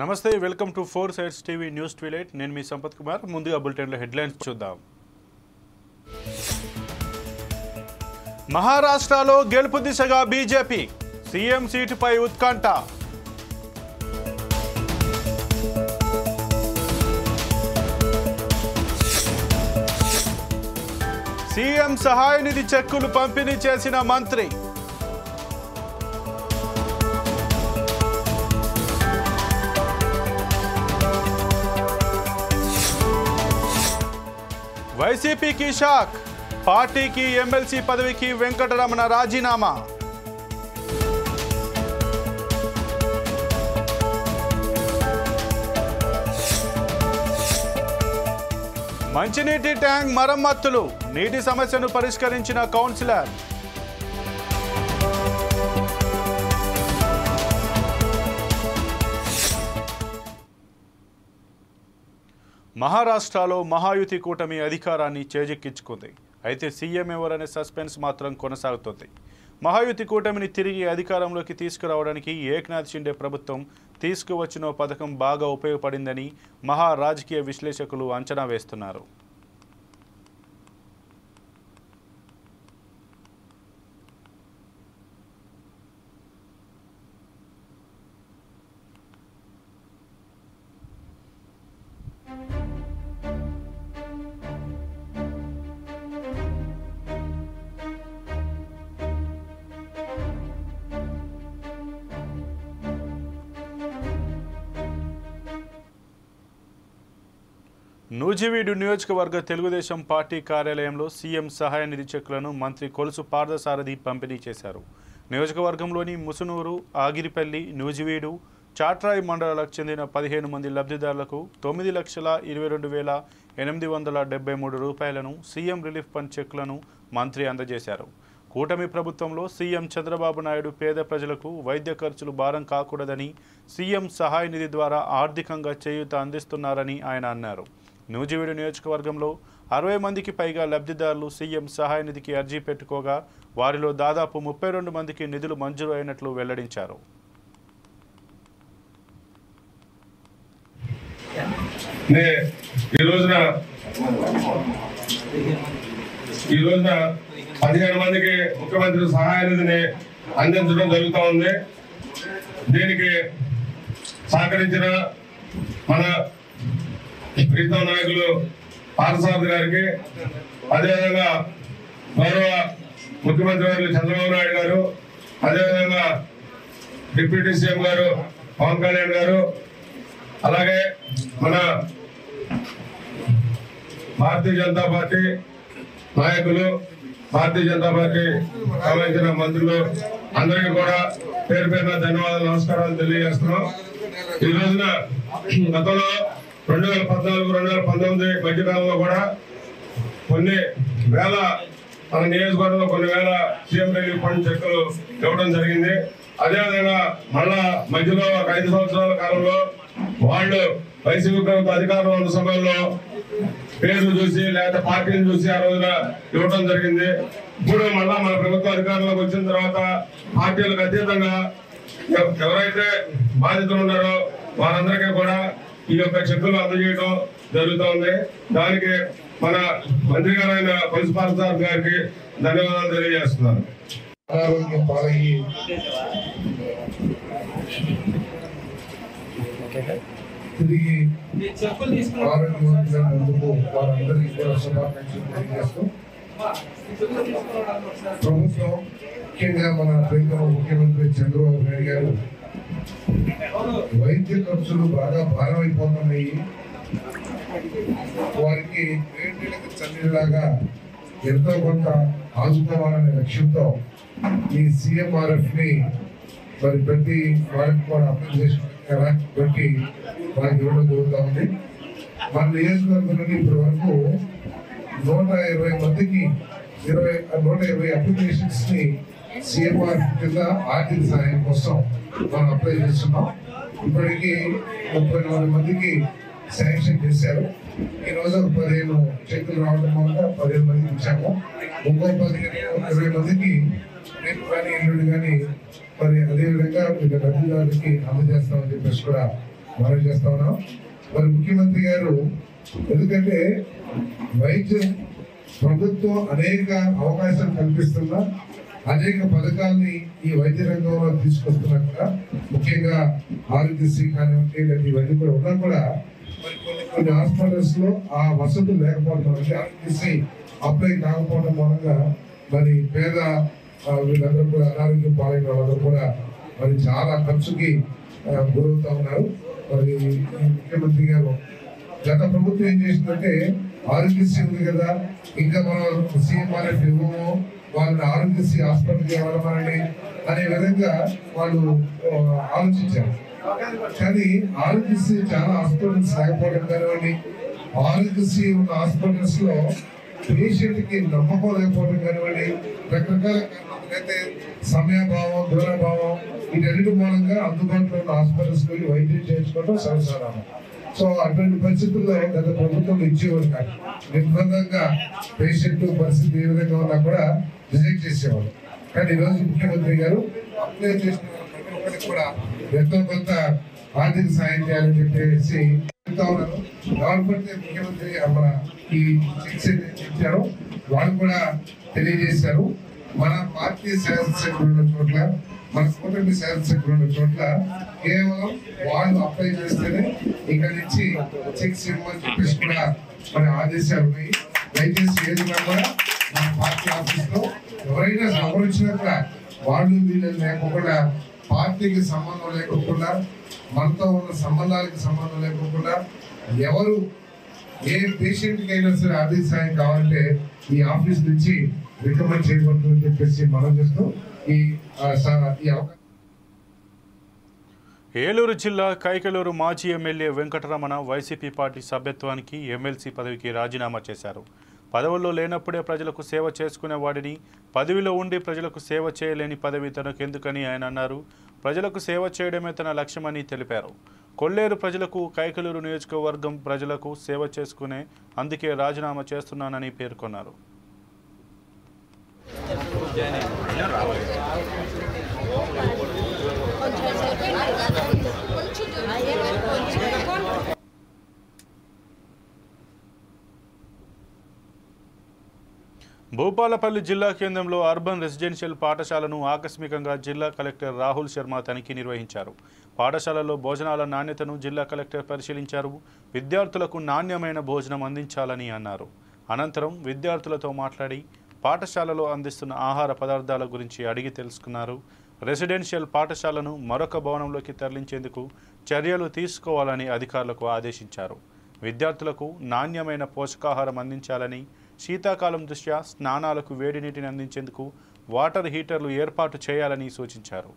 నమస్తే welcome to 4 Sides TV news twilight నేను మీ సంపత్ కుమార్ ముందుగా బులెటిన్ లో హెడ్లైన్స్ చూద్దాం మహారాష్ట్రలో గెలుపు దిశగా బీజేపీ సీఎం సీటుపై ఉత్కంఠ సీఎం సహాయ నిధి చెక్కులు పంపిణీ చేసిన మంత్రి వైసీపీకి షాక్ పార్టీకి ఎమ్మెల్సీ పదవికి వెంకటరమణ రాజీనామా మంచినీటి ట్యాంక్ మరమ్మతులు నీటి సమస్యను పరిష్కరించిన కౌన్సిలర్ మహారాష్ట్రలో మహాయుతి కూటమి అధికారాన్ని చేజిక్కించుకుంది. అయితే సీఎం ఎవరనే సస్పెన్స్ మాత్రం కొనసాగుతోంది. మహాయుతి కూటమిని తిరిగి అధికారంలోకి తీసుకురావడానికి ఏక్నాథ్ షిండే ప్రభుత్వం తీసుకువచ్చిన పథకం బాగా ఉపయోగపడిందని మహా రాజకీయ విశ్లేషకులు అంచనా వేస్తున్నారు. నూజివీడు నియోజకవర్గ తెలుగుదేశం పార్టీ కార్యాలయంలో సీఎం సహాయ నిధి చెక్కులను మంత్రి కొలుసు పార్థసారథి పంపిణీ చేశారు. నియోజకవర్గంలోని ముసునూరు, ఆగిరిపల్లి, నూజివీడు, చాట్రాయి మండలాలకు చెందిన 15 మంది లబ్ధిదారులకు 9,22,873 రూపాయలను సీఎం రిలీఫ్ ఫండ్ చెక్కులను మంత్రి అందజేశారు. కూటమి ప్రభుత్వంలో సీఎం చంద్రబాబు నాయుడు పేద ప్రజలకు వైద్య ఖర్చులు భారం కాకూడదని సీఎం సహాయ నిధి ద్వారా ఆర్థికంగా చేయూత అందిస్తున్నారని ఆయన అన్నారు. నూజివీడు నియోజకవర్గంలో 60 మందికి పైగా లబ్ధిదారులు సీఎం సహాయ నిధికి అర్జీ పెట్టుకోగా వారిలో దాదాపు 32 మందికి నిధులు మంజూరు అయినట్లు వెల్లడించారు. ఈ రోజున 15 మందికి ముఖ్యమంత్రి సహాయ నిధిని అందించడం జరుగుతూ ఉంది. దీనికి సహకరించిన మన ప్రీతం నాయకులు పార్థసారథి గారికి, అదేవిధంగా గౌరవ ముఖ్యమంత్రి గారు చంద్రబాబు నాయుడు గారు, అదేవిధంగా డిప్యూటీ సీఎం గారు పవన్ కళ్యాణ్ గారు, అలాగే మన భారతీయ జనతా పార్టీ నాయకులు, భారతీయ జనతా పార్టీ సంబంధించిన మంత్రులు అందరికీ కూడా పేరు పేరున ధన్యవాదాలు, నమస్కారాలు తెలియజేస్తున్నాం. ఈ రోజున గతంలో 2014-2019 మధ్యకాలంలో కూడా కొన్ని వేల మన నియోజకవర్గంలో కొన్ని వేల సీఎం రిలీఫ్ ఫండ్ చెక్కులు ఇవ్వడం జరిగింది. అదేవిధంగా మళ్ళా మధ్యలో ఒక 5 సంవత్సరాల కాలంలో వాళ్ళు వైసీపీ ప్రభుత్వ అధికారంలో ఉన్న సమయంలో పేర్లు చూసి లేదా పార్టీని చూసి ఆ రోజున ఇవ్వడం జరిగింది. ఇప్పుడు మళ్ళా మన ప్రభుత్వ అధికారంలోకి వచ్చిన తర్వాత పార్టీలకు అతీతంగా ఎవరైతే బాధితులు ఉన్నారో వారందరికీ కూడా ఈ యొక్క చెక్కులు అందజేయడం జరుగుతోంది. దానికి మన మంత్రి గారైన కొలుసు పార్థసారథి గారికి ధన్యవాదాలు తెలియజేస్తున్నాను. తిరిగి ఆరోగ్యవంతులకు వారందరికీ కూడా శుభాకాంక్షలు తెలియజేస్తూ ప్రభుత్వం ముఖ్యంగా మన ప్రీతం ముఖ్యమంత్రి చంద్రబాబు నాయుడు గారు వైద్య ఖర్చులు బాగా భారం అయిపోతున్నాయి, వారికి వేడికి చల్లిలాగా ఎంతో కొంత ఆదుకోవాలనే లక్ష్యంతో ఈ సీఎంఆర్ఎఫ్ ని మరి ప్రతి వారికి కూడా అప్లై చేసుకుని బట్టి వారికి ఇవ్వడం జరుగుతూ ఉంది. మన నియోజకవర్గం నుండి ఇప్పటి వరకు 120 మందికి 120 అప్లికేషన్స్ ని సీఎంఆర్ కింద ఆర్థిక సహాయం కోసం మనం అప్లై చేస్తున్నాం. ఇప్పటికీ 34 మందికి శాంక్షన్ చేశారు. ఈ రోజు 15 చెక్కులు రావడం వల్ల 15 మందికి ఇచ్చాము. ఇంకో 20 మందికి రేపు కానీ ఎల్లుండి కానీ మరి అదేవిధంగా లబ్ధిదారులకి అందజేస్తామని చెప్పేసి కూడా మనం చేస్తా ఉన్నాం. మరి ముఖ్యమంత్రి గారు ఎందుకంటే వైద్యం ప్రభుత్వం అనేక అవకాశాలు కల్పిస్తున్నా అనేక పథకాల్ని ఈ వైద్య రంగంలో తీసుకొస్తున్నా కూడా ముఖ్యంగా ఆరోగ్యశ్రీ కానివ్వండి లేదా ఇవన్నీ కూడా ఉన్నా కూడా మరి కొన్ని హాస్పిటల్స్ లో ఆ వసతులు లేకపోవడం అంటే ఆరోగ్యశ్రీ అప్లై కాకపోవడం మూలంగా మరి పేద వీళ్ళందరూ కూడా అనారోగ్యం పాలైన వాళ్ళందరూ కూడా మరి చాలా ఖర్చుకి గురవుతా ఉన్నారు. మరి ముఖ్యమంత్రి గారు గత ప్రభుత్వం ఏం చేసిందంటే ఆరోగ్యశ్రీ ఉంది కదా ఇంకా మనం సీఎంఆర్ఎఫ్ ఇవ్వము వాళ్ళని ఆరోగ్యశ్రీ హాస్పిటల్కి ఇవ్వాలని అనే విధంగా వాళ్ళు ఆలోచించారు. కానీ ఆరోగ్యశ్రీ చాలా హాస్పిటల్స్ లేకపోవడం కానివ్వండి ఆరోగ్యశ్రీ ఉన్న హాస్పిటల్స్ లో పేషెంట్ కి నమ్మకం లేకపోవడం కానివ్వండి రకరకాల అయితే సమయభావం దూరభావం వీటన్నిటి మూలంగా అందుబాటులో ఉన్న హాస్పిటల్స్ వెళ్ళి వైద్యం చేయించుకోవడం సర్వసాధారణం. సో అటువంటి పరిస్థితుల్లో గత ప్రభుత్వం ఇచ్చేవారు కాదు. నిర్బంధంగా పేషెంట్ పరిస్థితి ఏ విధంగా ఉన్నా కూడా రిజెక్ట్ చేసేవారు. కానీ ఈరోజు ముఖ్యమంత్రి గారు అప్లై చేసిన ప్రతి ఒక్కరికి కూడా ఎంతో కొంత ఆర్థిక సాయం చేయాలని చెప్పేసి గవర్నమెంట్ ముఖ్యమంత్రి మన ఈ చికిత్స ఇచ్చారు వాళ్ళు కూడా తెలియజేశారు. మన పార్టీ శాసనసభ్యులు ఉన్న చోట్ల మన కూటమి శాసనసభ్యులు ఉన్న చోట్ల కేవలం వాళ్ళు అప్లై చేస్తేనే ఇక్కడ నుంచి చికిత్స ఇవ్వమని చెప్పేసి కూడా మన ఆదేశాలు ఉన్నాయి. దయచేసి ఏదైనా కూడా మన పార్టీ ఆఫీస్ లో ఎవరైనా వచ్చినా కూడా వాళ్ళు వీళ్ళు లేకుండా పార్టీకి సంబంధం లేకుండా మనతో ఉన్న సంబంధాలకు సంబంధం లేకుండా ఎవరు ఏ పేషెంట్ కి అయినా సరే ఆర్థిక సాయం కావాలంటే ఈ ఆఫీస్ నుంచి రికమెండ్ చేయబడుతుందని చెప్పేసి మనం చేస్తూ ఈ అవకాశం. ఏలూరు జిల్లా కైకలూరు మాజీ ఎమ్మెల్యే వెంకటరమణ వైసీపీ పార్టీ సభ్యత్వానికి ఎమ్మెల్సీ పదవికి రాజీనామా చేశారు. పదవుల్లో లేనప్పుడే ప్రజలకు సేవ చేసుకునే వాడిని పదవిలో ఉండి ప్రజలకు సేవ చేయలేని పదవి తనకెందుకని ఆయన అన్నారు. ప్రజలకు సేవ చేయడమే తన లక్ష్యమని తెలిపారు. కొల్లేరు ప్రజలకు కైకలూరు నియోజకవర్గం ప్రజలకు సేవ చేసుకునే అందుకే రాజీనామా చేస్తున్నానని పేర్కొన్నారు. భూపాలపల్లి జిల్లా కేంద్రంలో అర్బన్ రెసిడెన్షియల్ పాఠశాలను ఆకస్మికంగా జిల్లా కలెక్టర్ రాహుల్ శర్మ తనిఖీ నిర్వహించారు. పాఠశాలలో భోజనాల నాణ్యతను జిల్లా కలెక్టర్ పరిశీలించారు. విద్యార్థులకు నాణ్యమైన భోజనం అందించాలని అన్నారు. అనంతరం విద్యార్థులతో మాట్లాడి పాఠశాలలో అందిస్తున్న ఆహార పదార్థాల గురించి అడిగి తెలుసుకున్నారు. రెసిడెన్షియల్ పాఠశాలను మరొక భవనంలోకి తరలించేందుకు చర్యలు తీసుకోవాలని అధికారులకు ఆదేశించారు. విద్యార్థులకు నాణ్యమైన పోషకాహారం అందించాలని, శీతాకాలం దృష్ట్యా స్నానాలకు వేడి నీటిని అందించేందుకు వాటర్ హీటర్లు ఏర్పాటు చేయాలని సూచించారు.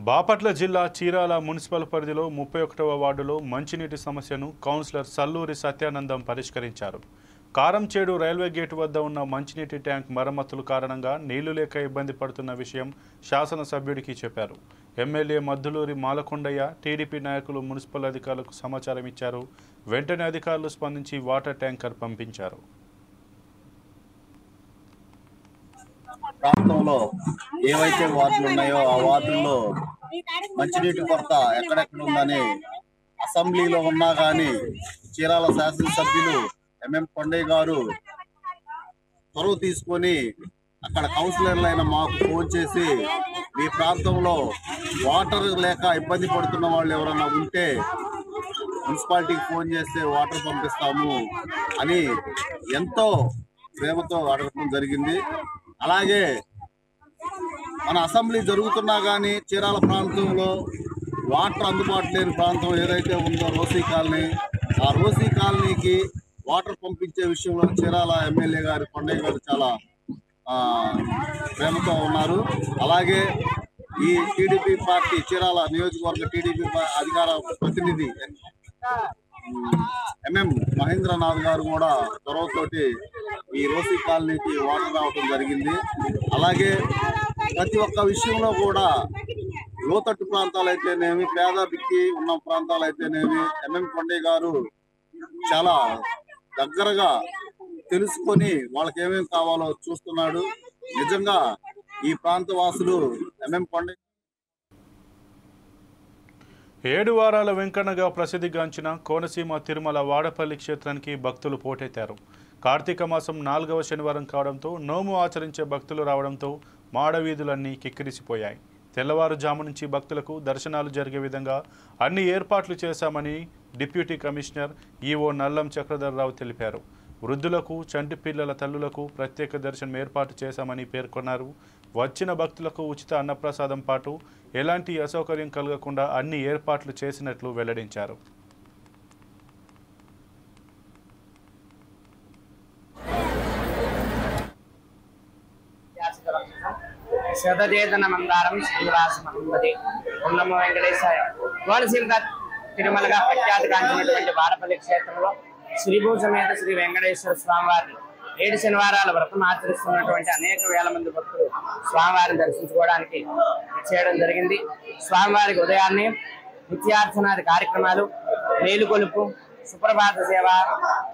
బాపట్ల జిల్లా చీరాల మున్సిపల్ పరిధిలో 31వ వార్డులో మంచినీటి సమస్యను కౌన్సిలర్ సల్లూరి సత్యానందం పరిష్కరించారు. కారంచేడు రైల్వే గేటు వద్ద ఉన్న మంచినీటి ట్యాంక్ మరమ్మతుల కారణంగా నీళ్లు లేక ఇబ్బంది పడుతున్న విషయం శాసనసభ్యుడికి చెప్పారు. ఎమ్మెల్యే మద్దులూరి మాలకొండయ్య, టీడీపీ నాయకులు మున్సిపల్ అధికారులకు సమాచారం ఇచ్చారు. వెంటనే అధికారులు స్పందించి వాటర్ ట్యాంకర్ పంపించారు. ప్రాంతంలో ఏవైతే వార్డులు ఉన్నాయో ఆ వార్డుల్లో మంచినీటి కొరత ఎక్కడెక్కడ ఉందని అసెంబ్లీలో ఉన్నా కానీ చీరాల శాసనసభ్యులు ఎంఎం కొండయ్య గారు చొరవ తీసుకొని అక్కడ కౌన్సిలర్లైన మాకు ఫోన్ చేసి మీ ప్రాంతంలో వాటర్ లేక ఇబ్బంది పడుతున్న వాళ్ళు ఎవరైనా ఉంటే మున్సిపాలిటీకి ఫోన్ చేస్తే వాటర్ పంపిస్తాము అని ఎంతో ప్రేమతో అడగటం జరిగింది. అలాగే మన అసెంబ్లీ జరుగుతున్నా కానీ చీరాల ప్రాంతంలో వాటర్ అందుబాటు లేని ప్రాంతం ఏదైతే ఉందో రోసీ కాలనీ, ఆ రోసీ కాలనీకి వాటర్ పంపించే విషయంలో చీరాల ఎమ్మెల్యే గారు కొండయ్య గారు చాలా ప్రేమతో ఉన్నారు. అలాగే ఈ టీడీపీ పార్టీ చీరాల నియోజకవర్గ టీడీపీ అధికార ప్రతినిధి ఎంఎం మహేంద్రనాథ్ గారు కూడా చొరవతోటి ఈ రోసి కాలనీకి వాటర్ రావడం జరిగింది. అలాగే ప్రతి ఒక్క విషయంలో కూడా లోతట్టు ప్రాంతాలు అయితేనేమి, పేద బిక్కి ఉన్న ప్రాంతాలు అయితేనేమి ఎంఎం కొండయ్య గారు చాలా దగ్గరగా తెలుసుకొని వాళ్ళకి ఏమేమి కావాలో చూస్తున్నాడు. నిజంగా ఈ ప్రాంత వాసులు ఎంఎం కొండయ్య 7 వారాల వెంకన్నగా ప్రసిద్ధిగాంచిన కోనసీమ తిరుమల వాడపల్లి క్షేత్రానికి భక్తులు పోటెత్తారు. కార్తీక మాసం 4వ శనివారం కావడంతో నోము ఆచరించే భక్తులు రావడంతో మాడవీధులన్నీ కిక్కిరిసిపోయాయి. తెల్లవారుజాము నుంచి భక్తులకు దర్శనాలు జరిగే విధంగా అన్ని ఏర్పాట్లు చేశామని deputy commissioner EO Nallam Chakradhar Rao తెలిపారు. వృద్ధులకు, చంటి పిల్లల తల్లులకు ప్రత్యేక దర్శనం ఏర్పాటు చేశామని పేర్కొన్నారు. వచ్చిన భక్తులకు ఉచిత అన్నప్రసాదం పాటు ఎలాంటి అసౌకర్యం కలగకుండా అన్ని ఏర్పాట్లు చేసినట్లు వెల్లడించారు. శతచేతన మందారం శ్రీనివాసమహంపతి ఉన్నమ వెంకటేశాయ. కోనసీమ తిరుమలగా ప్రఖ్యాతి కాంచినటువంటి వాడపల్లి క్షేత్రంలో శ్రీభూ సమేత శ్రీ వెంకటేశ్వర స్వామివారిని 7 శనివారాల వ్రతం ఆచరిస్తున్నటువంటి అనేక వేల మంది భక్తులు స్వామివారిని దర్శించుకోవడానికి చేయడం జరిగింది. స్వామివారికి ఉదయాన్నే నిత్యార్చనాది కార్యక్రమాలు, మేలుకొలుపు, సుప్రభాత సేవ,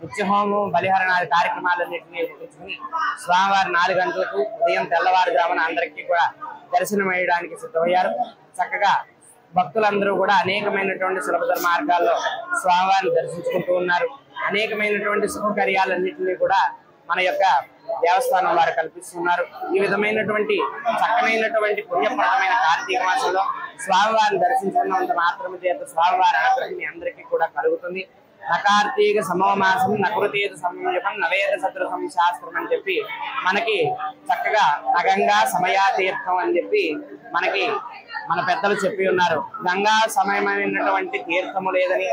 నిత్యహోమం, బలిహరణాది కార్యక్రమాలన్నింటినీ ముగించుకుని స్వామివారి 4 గంటలకు ఉదయం తెల్లవారుజామున అందరికీ కూడా దర్శనం వేయడానికి సిద్ధమయ్యారు. చక్కగా భక్తులందరూ కూడా అనేకమైనటువంటి సులభతర మార్గాల్లో స్వామివారిని దర్శించుకుంటూ ఉన్నారు. అనేకమైనటువంటి సౌకర్యాలన్నింటినీ కూడా మన యొక్క దేవస్థానం వారు కల్పిస్తున్నారు. ఈ విధమైనటువంటి చక్కనైనటువంటి పుణ్యప్రదమైన కార్తీక మాసంలో స్వామివారిని దర్శించుకున్నంత మాత్రమే చేత స్వామివారి అనుగ్రహం మీ అందరికీ కూడా కలుగుతుంది. నకార్తీక సమోమాసం నకృతేత సంయుగం నవేద సదృశం శాస్త్రం అని చెప్పి మనకి చక్కగా నగంగా సమయాతీర్థం అని చెప్పి మనకి మన పెద్దలు చెప్పి ఉన్నారు. గంగా సమయమైనటువంటి తీర్థము లేదని,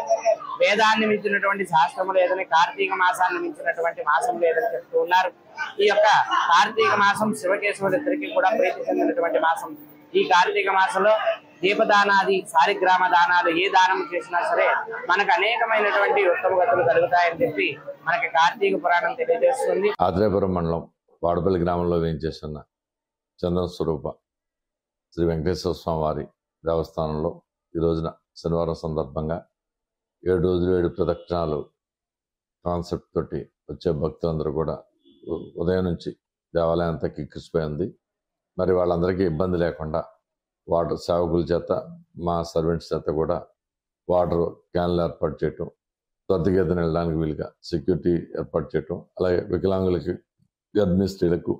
వేదాన్ని మించినటువంటి శాస్త్రము లేదని, కార్తీక మాసాన్ని మించినటువంటి మాసం లేదని చెప్తూ ఉన్నారు. ఈ యొక్క కార్తీక మాసం శివకేశవులిద్దరికీ కూడా ప్రీతి చెందినటువంటి మాసం. ఈ కార్తీక మాసంలో దీపదానాది, శాలిగ్రామ దానాలు ఏ దానం చేసినా సరే మనకు అనేకమైనటువంటి ఉత్తమ గతులు కలుగుతాయని చెప్పి మనకి కార్తీక పురాణం తెలియజేస్తుంది. ఆత్రేయపురం మండలం వాడపల్లి గ్రామంలో వేయించేస్తున్న చంద్ర స్వరూప శ్రీ వెంకటేశ్వర స్వామి వారి దేవస్థానంలో ఈ రోజున శనివారం సందర్భంగా 7 రోజులు 7 ప్రదక్షిణాలు కాన్సెప్ట్ తోటి వచ్చే భక్తులందరూ కూడా ఉదయం నుంచి దేవాలయం అంతా కిక్కిసిపోయింది. మరి వాళ్ళందరికీ ఇబ్బంది లేకుండా వాటర్ సేవకుల చేత, మా సర్వెంట్స్ చేత కూడా వాటర్ క్యాన్లు ఏర్పాటు చేయటం, త్వరితగతిన వెళ్ళడానికి వీలుగా సెక్యూరిటీ ఏర్పాటు చేయటం, అలాగే వికలాంగులకి, గర్భిణీ స్త్రీలకు,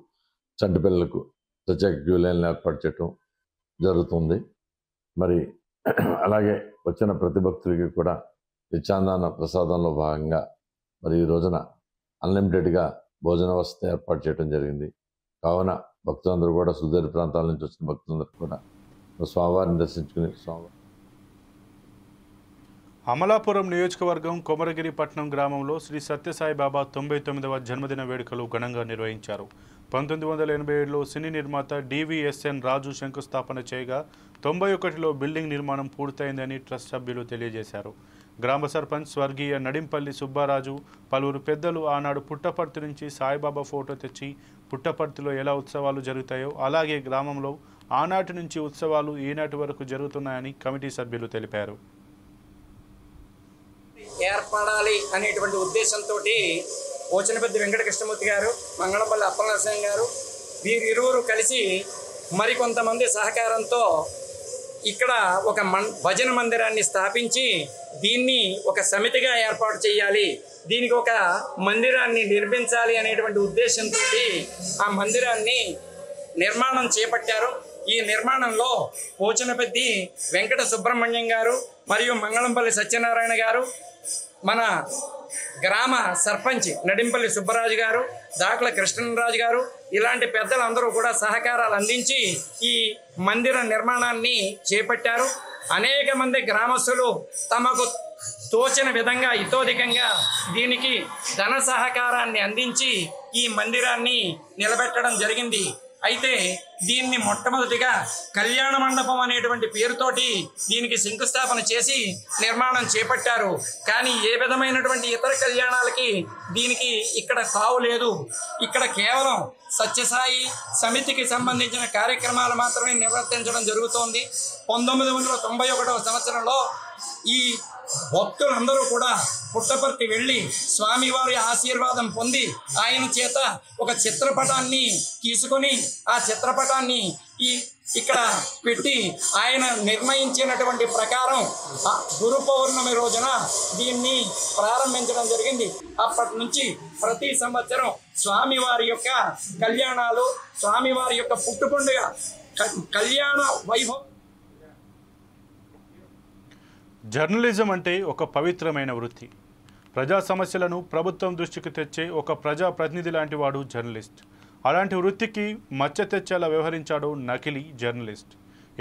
చంటి పిల్లలకు ప్రత్యేక క్యూ లైన్లు ఏర్పాటు చేయటం జరుగుతుంది. మరి అలాగే వచ్చిన ప్రతి భక్తులకి కూడా నిత్యాన్నదాన ప్రసాదంలో భాగంగా మరి ఈ రోజున అన్లిమిటెడ్గా భోజన వసతి ఏర్పాటు చేయడం జరిగింది. కావున భక్తులందరూ కూడా సుదూర ప్రాంతాల నుంచి వచ్చిన భక్తులందరూ కూడా స్వామివారిని దర్శించుకుని స్వామివారి అమలాపురం నియోజకవర్గం కొమరగిరిపట్నం గ్రామంలో శ్రీ సత్యసాయి బాబా 99వ జన్మదిన వేడుకలు ఘనంగా నిర్వహించారు. 1987లో సినీ నిర్మాత డివిఎస్ఎన్ రాజు శంకుస్థాపన చేయగా 91లో బిల్డింగ్ నిర్మాణం పూర్తయిందని ట్రస్ట్ సభ్యులు తెలియజేశారు. గ్రామ సర్పంచ్ స్వర్గీయ నడింపల్లి సుబ్బారాజు, పలువురు పెద్దలు ఆనాడు పుట్టపర్తి నుంచి సాయిబాబా ఫోటో తెచ్చి పుట్టపర్తిలో ఎలా ఉత్సవాలు జరుగుతాయో అలాగే గ్రామంలో ఆనాటి నుంచి ఉత్సవాలు ఈనాటి వరకు జరుగుతున్నాయని కమిటీ సభ్యులు తెలిపారు. ఏర్పడాలి అనేటువంటి ఉద్దేశంతో పోచనపల్లి వెంకట కృష్ణమూర్తి గారు, మంగళంపల్లి అప్పలనరసింహ గారు వీరిరువురు కలిసి మరికొంతమంది సహకారంతో ఇక్కడ ఒక భజన మందిరాన్ని స్థాపించి దీన్ని ఒక సమితిగా ఏర్పాటు చేయాలి, దీనికి ఒక మందిరాన్ని నిర్మించాలి అనేటువంటి ఉద్దేశంతో ఆ మందిరాన్ని నిర్మాణం చేపట్టారు. ఈ నిర్మాణంలో పోచనపల్లి వెంకట సుబ్రహ్మణ్యం గారు మరియు మంగళంపల్లి సత్యనారాయణ గారు, మన గ్రామ సర్పంచ్ నడింపల్లి సుబ్బరాజు గారు, దాట్ల కృష్ణరాజు గారు ఇలాంటి పెద్దలందరూ కూడా సహకారాలు అందించి ఈ మందిర నిర్మాణాన్ని చేపట్టారు. అనేక మంది గ్రామస్తులు తమకు తోచిన విధంగా ఇతోధికంగా దీనికి ధన సహకారాన్ని అందించి ఈ మందిరాన్ని నిలబెట్టడం జరిగింది. అయితే దీన్ని మొట్టమొదటిగా కళ్యాణ మండపం అనేటువంటి పేరుతోటి దీనికి శంకుస్థాపన చేసి నిర్మాణం చేపట్టారు. కానీ ఏ విధమైనటువంటి ఇతర కళ్యాణాలకి దీనికి ఇక్కడ తావు లేదు. ఇక్కడ కేవలం సత్యసాయి సమితికి సంబంధించిన కార్యక్రమాలు మాత్రమే నిర్వర్తించడం జరుగుతోంది. 1991వ సంవత్సరంలో ఈ భక్తులందరూ కూడా పుట్టపర్తి వెళ్ళి స్వామివారి ఆశీర్వాదం పొంది ఆయన చేత ఒక చిత్రపటాన్ని తీసుకొని ఆ చిత్రపటాన్ని ఇక్కడ పెట్టి ఆయన నిర్ణయించినటువంటి ప్రకారం గురు పౌర్ణమి రోజున దీన్ని ప్రారంభించడం జరిగింది. అప్పటి నుంచి ప్రతి సంవత్సరం స్వామివారి యొక్క కళ్యాణాలు, స్వామివారి యొక్క పుట్టుకొండగ కళ్యాణ వైభవం. జర్నలిజం అంటే ఒక పవిత్రమైన వృత్తి. ప్రజా సమస్యలను ప్రభుత్వం దృష్టికి తెచ్చే ఒక ప్రజా ప్రతినిధి లాంటి వాడు జర్నలిస్ట్. అలాంటి వృత్తికి మచ్చ తెచ్చేలా వ్యవహరించాడు నకిలీ జర్నలిస్ట్.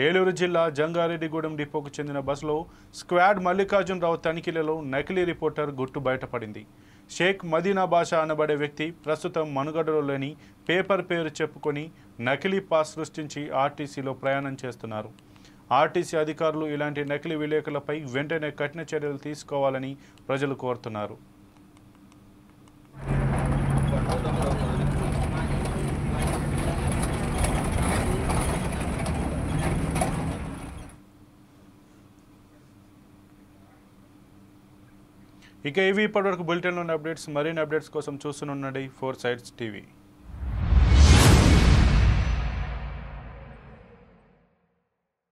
ఏలూరు జిల్లా జంగారెడ్డిగూడెం డిపోకు చెందిన బస్సులో స్క్వాడ్ మల్లికార్జునరావు తనిఖీలలో నకిలీ రిపోర్టర్ గుట్టు బయటపడింది. షేక్ మదీనా బాషా అనబడే వ్యక్తి ప్రస్తుతం మనుగడలో లేని పేపర్ పేరు చెప్పుకొని నకిలీ పాస్ సృష్టించి ఆర్టీసీలో ప్రయాణం చేస్తున్నారు. ఆర్టీసీ అధికారులు ఇలాంటి నకిలీ విలేకరులపై వెంటనే కఠిన చర్యలు తీసుకోవాలని ప్రజలు కోరుతున్నారు. ఇక ఇవి ఇప్పటివరకు బులెటిన్లోని అప్డేట్స్. మరిన్ని అప్డేట్స్ కోసం చూస్తూనే ఉండండి 4 Sides TV.